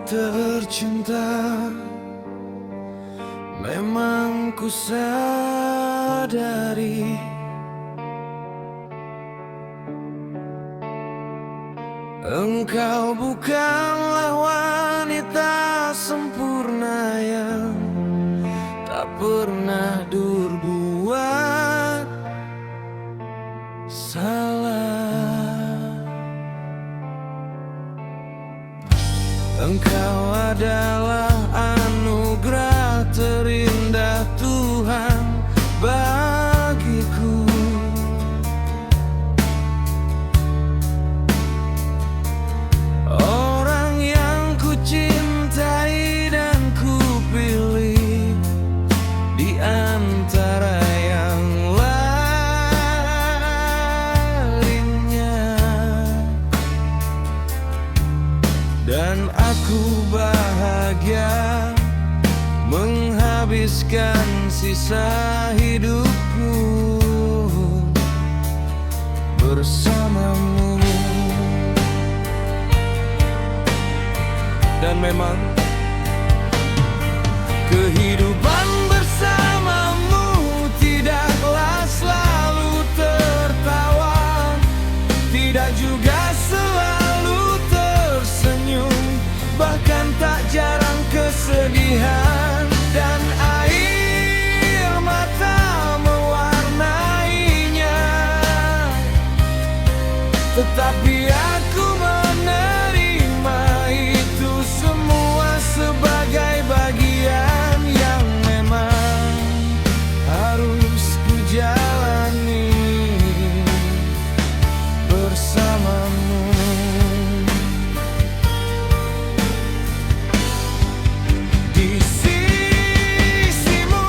tercinta, memang ku sadari engkau bukanlah wanita sempurna yang tak pernah berbuat salah. Engkau adalah anugerah terindah Tuhan bagiku. Orang yang ku cintai dan ku pilih di antara yang lainnya, dan aku bahagia menghabiskan sisa hidupku bersamamu. Dan memang kehidupan bersamamu tidaklah selalu tertawa, tidak juga selalu tersenyum, bahkan tak jarang kesedihan dan air mata mewarnainya. Tetapi aku menerima itu semua sebagai bagian yang memang harus ku jalani bersamamu. Di sisimu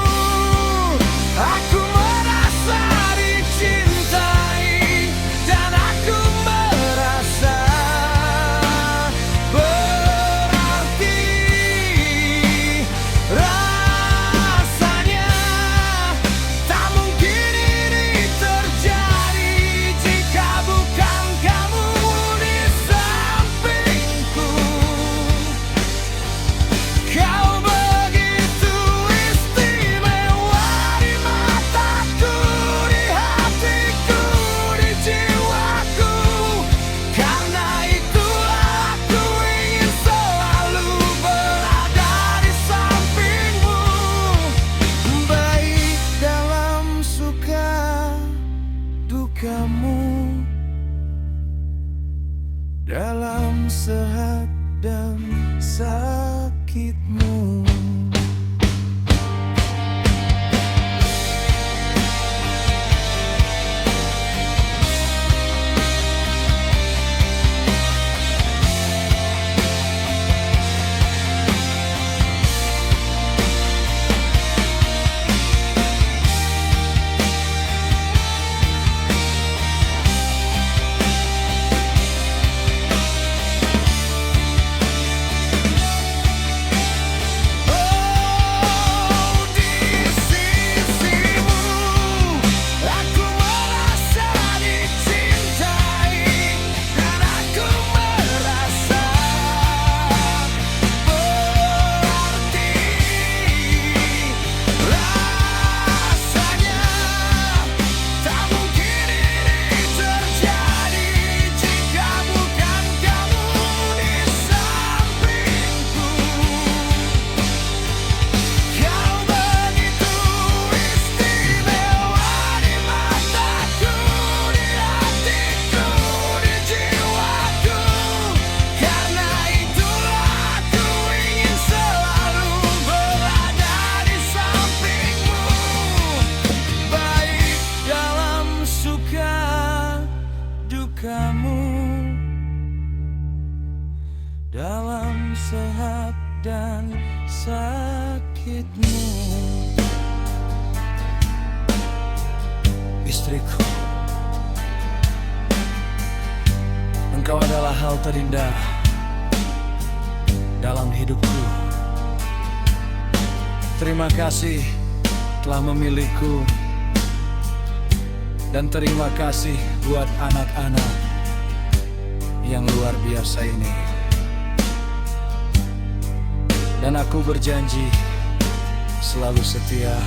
aku merasa dicintai, dan aku merasa berarti. Rasanya tak mungkin ini terjadi jika bukan kamu di sampingku. Kau begitu istimewa di mataku, di hatiku, di jiwaku. Karena itulah aku ingin selalu berada di sampingmu, baik dalam suka dukamu, dalam sehat dan sakitmu. Dalam sehat dan sakitmu. Istriku, engkau adalah hal terindah dalam hidupku. Terima kasih telah memilihku, dan terima kasih buat anak-anak yang luar biasa ini. Dan aku berjanji selalu setia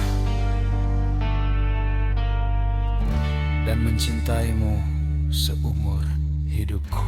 dan mencintaimu seumur hidupku.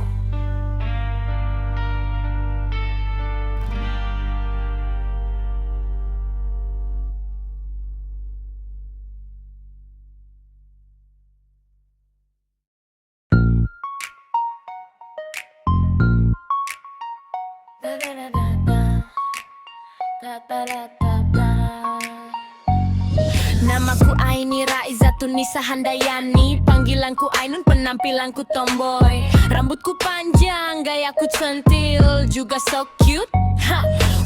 Namaku Aini Raizatun Nisa Handayani, panggilanku Ainun, penampilanku tomboy. Rambutku panjang, gayaku centil, juga so cute.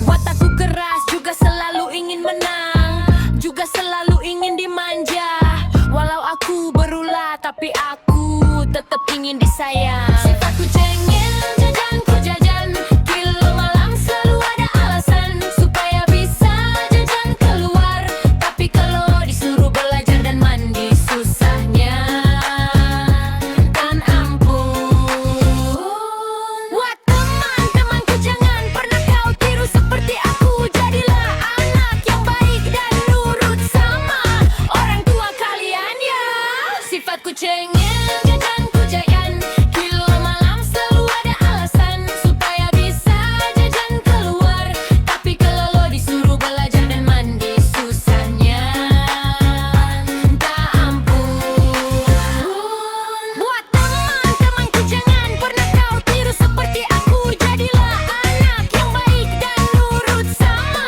Watakku keras, juga selalu ingin menang, juga selalu ingin dimanja. Walau aku berulah, tapi aku tetap ingin disayang. Sifatku cengil, jajanku jajan, kilo malam selalu ada alasan supaya bisa jajan keluar. Tapi kalau disuruh belajar dan mandi, susahnya kan ampun. Wah teman-temanku, jangan pernah kau tiru seperti aku. Jadilah anak yang baik dan nurut sama orang tua kalian ya. Sifatku cengil, jajanku jajan, kilo malam selalu ada alasan supaya bisa jajan keluar. Tapi kalau lo disuruh belajar dan mandi, susahnya minta ampun. Buat teman-temanku, jangan pernah kau tiru seperti aku. Jadilah anak yang baik dan nurut sama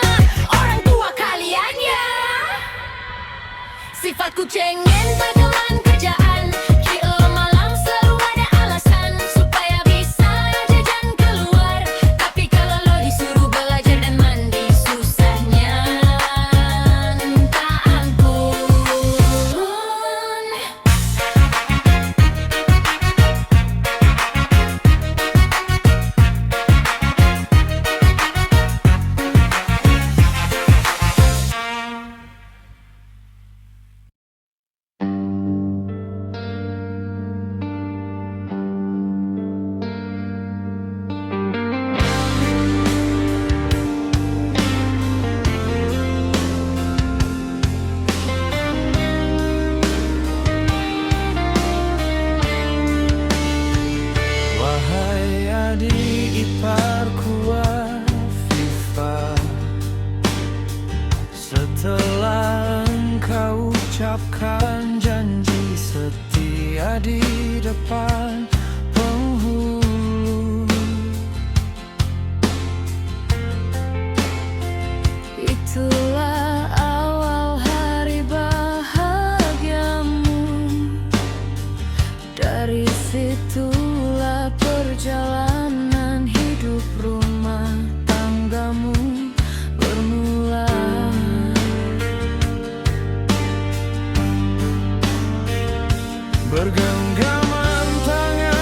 orang tua kalian ya. Sifatku cengeng, bagaimana kerjaan, kilo malam selalu ada alasan supaya bisa jajan keluar. Tapi kalau lo disuruh belajar dan mandi, susahnya minta ampun. Wahai adik iparku Afifah, setelah engkau ucapkan janji setia di depan penghulu, itulah awal hari bahagiamu. Dari situlah perjalanan hidup rumah tanggamu bermula. Bergenggaman tangan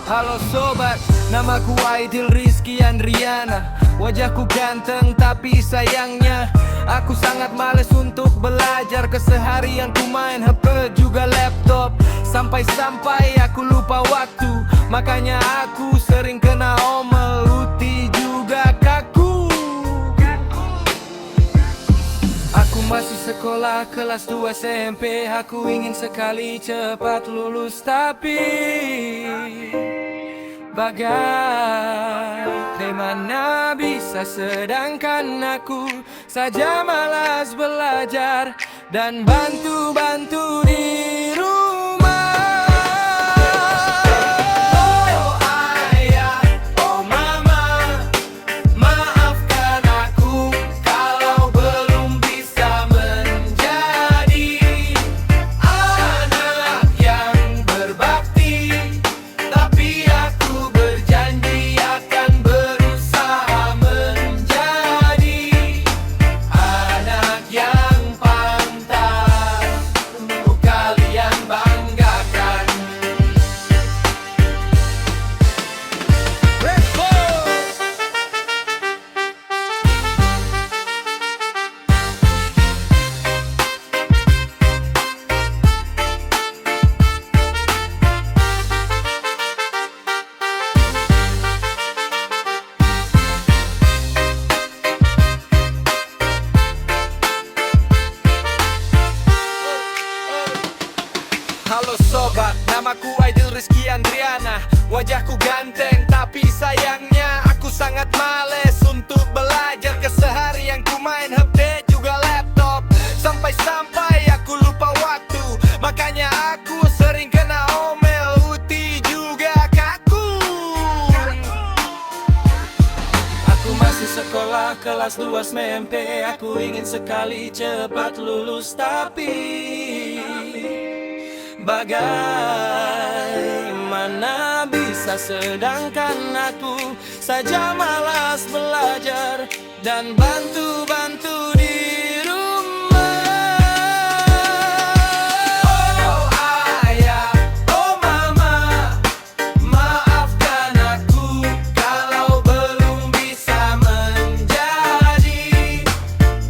Halo sobat, namaku Aidil Rizky Andriana. Wajahku ganteng tapi sayangnya aku sangat males untuk belajar. Keseharian ku main HP juga laptop, sampai-sampai aku lupa waktu. Makanya aku sering kena omel, Uti juga kaku. Aku masih sekolah kelas 2 SMP. Aku ingin sekali cepat lulus, tapi bagaimana bisa, sedangkan aku saja malas belajar dan bantu-bantu di rumah. Oh ayah, oh mama, maafkan aku kalau belum bisa menjadi anak yang berbakti, tapi aku berjanji akan berusaha menjadi anak yang pantas untuk kalian banggakan. Halo sobat, namaku Aidil Rizky Andriana. Wajahku ganteng tapi sayangnya aku sangat males untuk belajar. Keseharian ku main HP juga laptop, sampai-sampai aku lupa waktu. Makanya aku sering kena omel, Uti juga kaku. Aku masih sekolah kelas 2 SMP. Aku ingin sekali cepat lulus, tapi bagaimana bisa, sedangkan aku saja malas belajar dan bantu-bantu di rumah. Oh ayah, oh mama, maafkan aku kalau belum bisa menjadi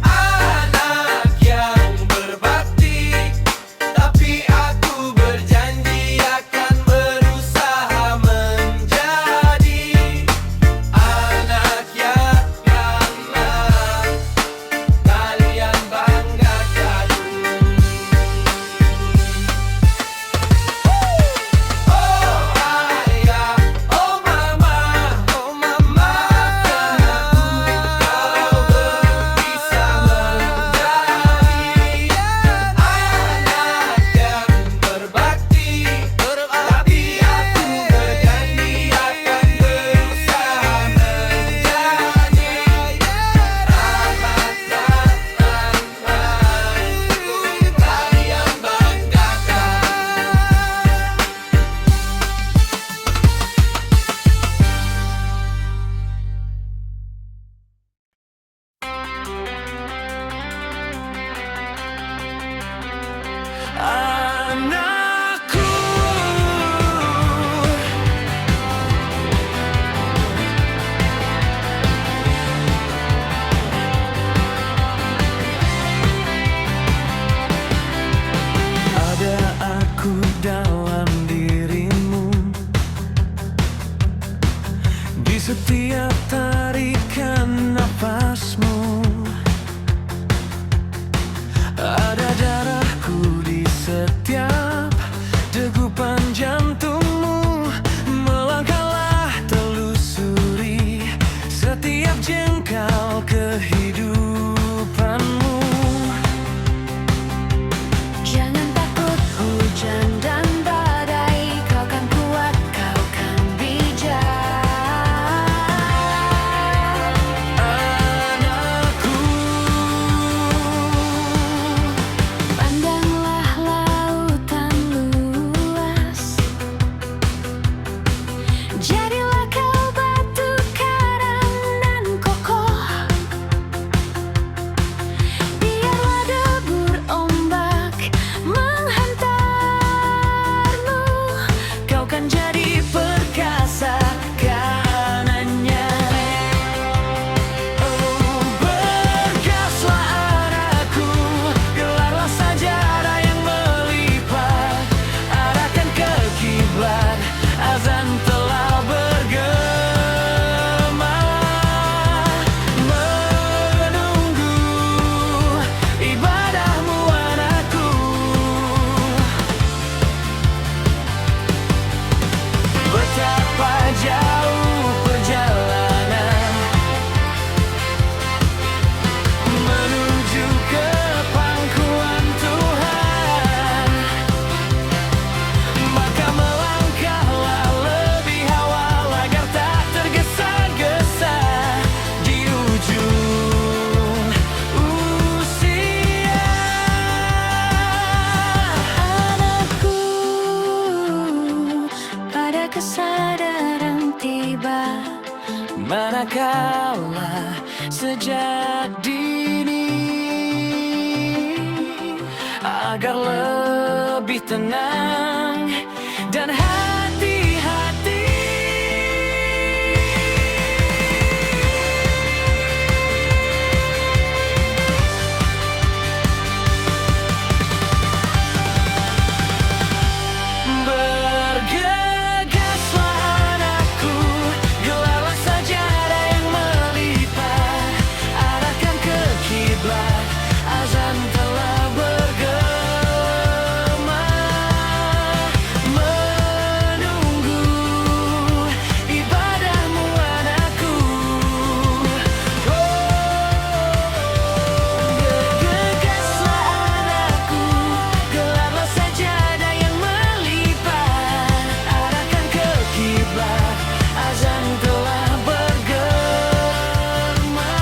anak yang berbakti, tapi aku berjanji akan berusaha menjadi anak yang ramah. kesadaran tiba, manakala sejak dini, agar lebih tenang dan hati-hati. Bergegaslah anakku, gelarlah sajadah yang melipat, arahkan ke kiblat, azan telah bergema, menunggu ibadahmu anakku. Bergegaslah anakku, gelarlah sajadah yang melipat, arahkan ke kiblat, azan telah bergema,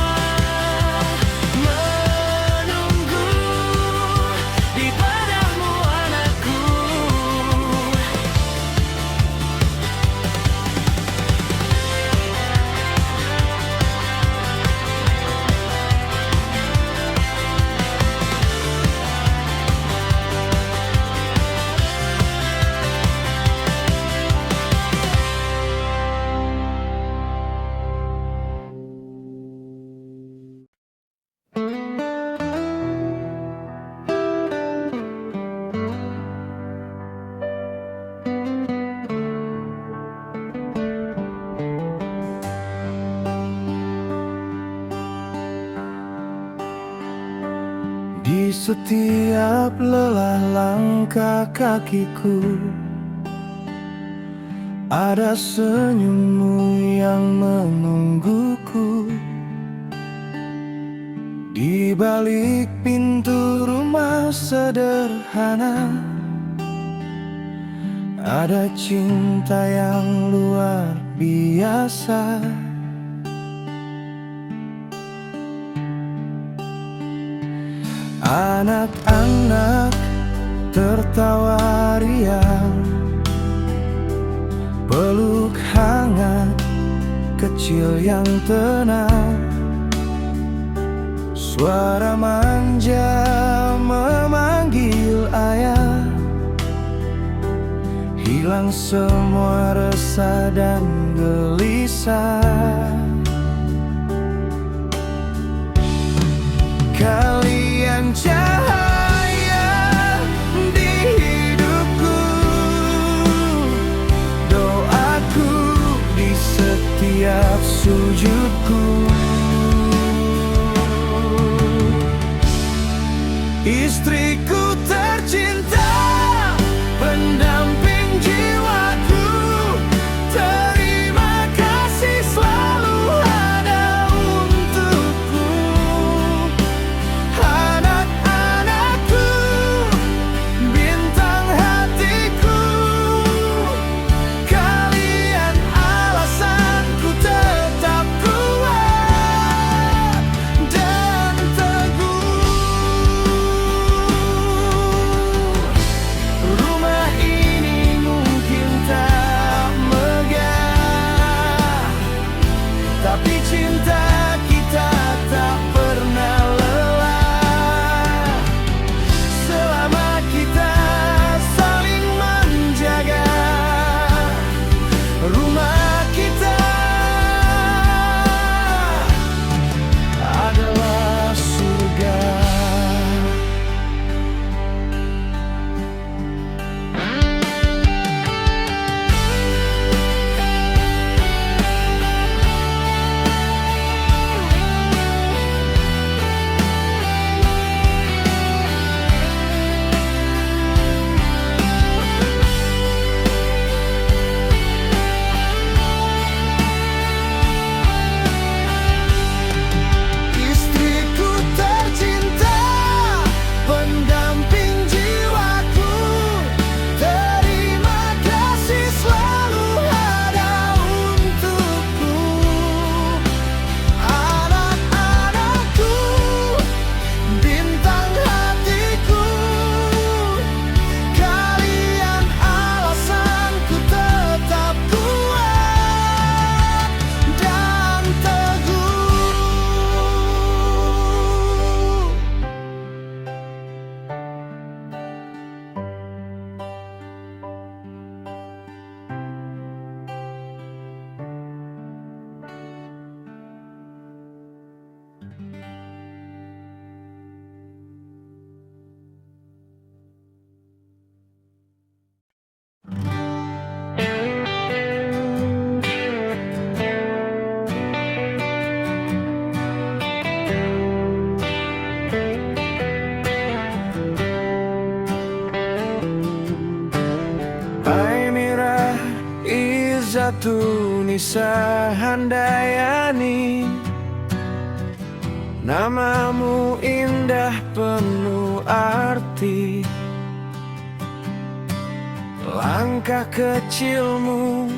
menunggu ibadahmu anakku. Di setiap lelah langkah kakiku, ada senyummu yang menungguku. Di balik pintu rumah sederhana, ada cinta yang luar biasa. Anak-anak tertawa riang, peluk hangat kecil yang tenang. Suara manja memanggil ayah, hilang semua resah dan gelisah. Kalian cahaya di hidupku, doaku di setiap sujudku. Istriku tercinta, pendamping jiwaku, terima kasih selalu ada untukku. Anak-anakku, bintang hatiku, kalian alasanku tetap kuat. Tunisa Handayani, namamu indah penuh arti. Langkah kecilmu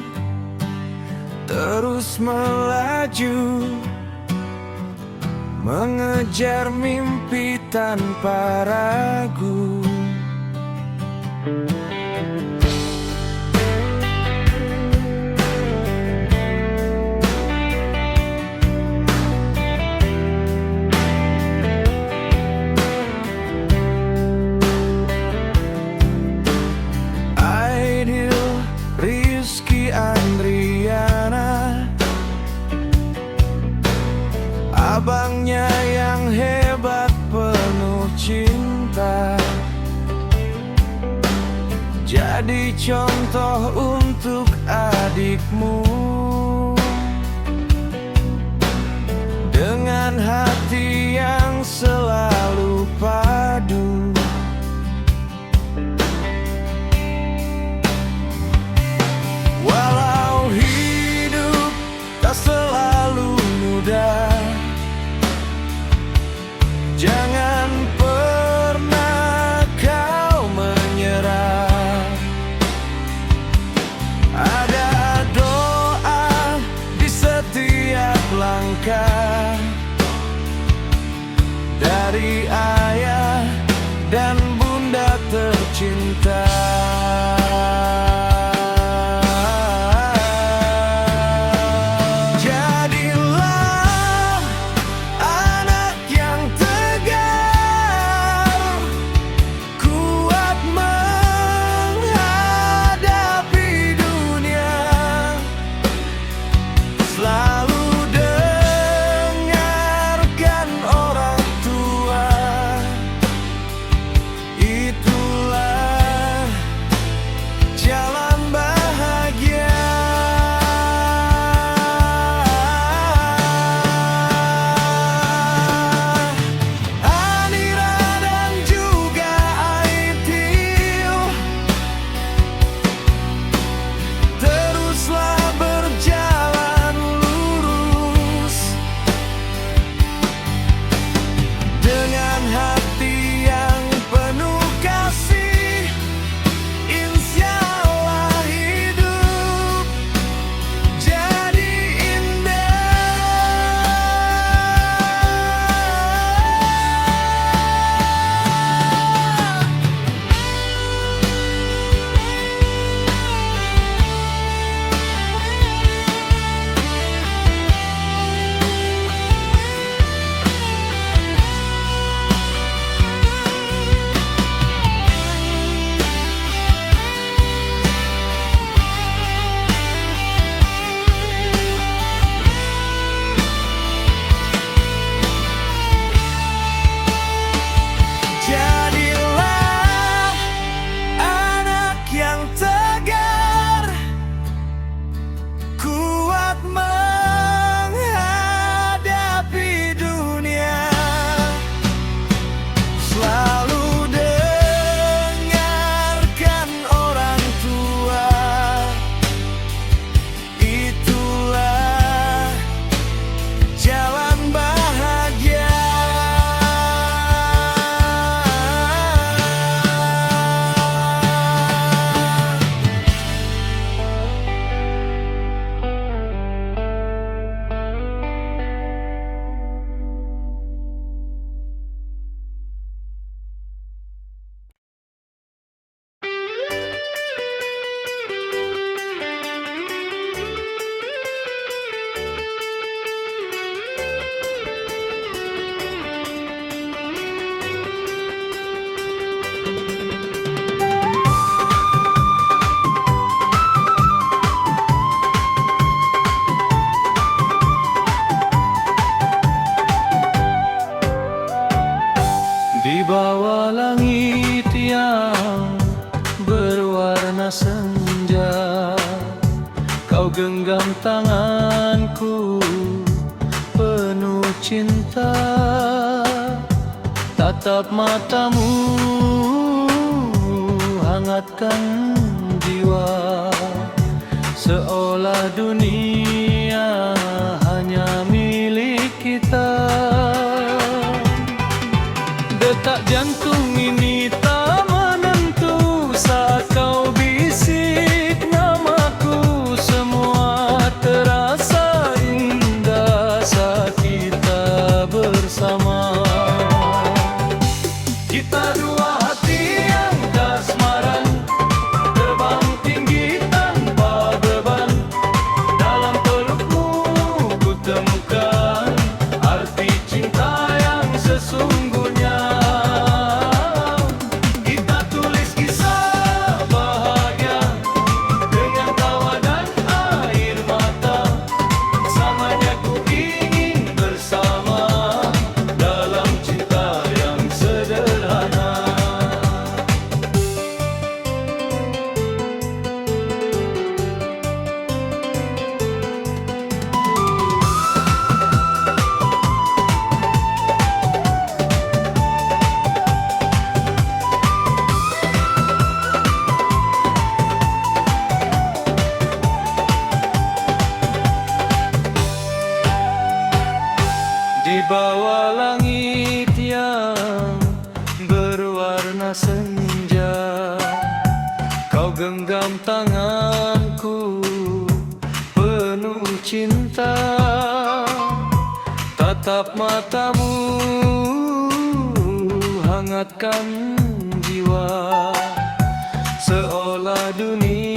terus melaju, mengejar mimpi tanpa ragu. Rizky Andriana, abangnya yang hebat penuh cinta, jadi contoh untuk adikmu. Dengan hati yang selalu padu, walau hidup tak selalu mudah, jangan pernah kau menyerah. Ada doa di setiap langkah dari ayah dan bunda tercinta. genggam tanganku penuh cinta, tatap matamu hangatkan jiwa, seolah dunia hanya milik kita. Detak jantung ini tak menentu saat kau bisik namaku. Semua terasa indah saat kita bersama. Kita dua hati yang kasmaran, terbang tinggi tanpa beban. Dalam pelukmu ku temukan arti cinta yang sesungguhnya. Kita tulis kisah bahagia dengan tawa dan air mata. Samanya ku ingin bersama dalam cinta yang sederhana. Di bawah langit yang berwarna senja, kau genggam tanganku penuh cinta. Tatap matamu hangatkan jiwa, seolah dunia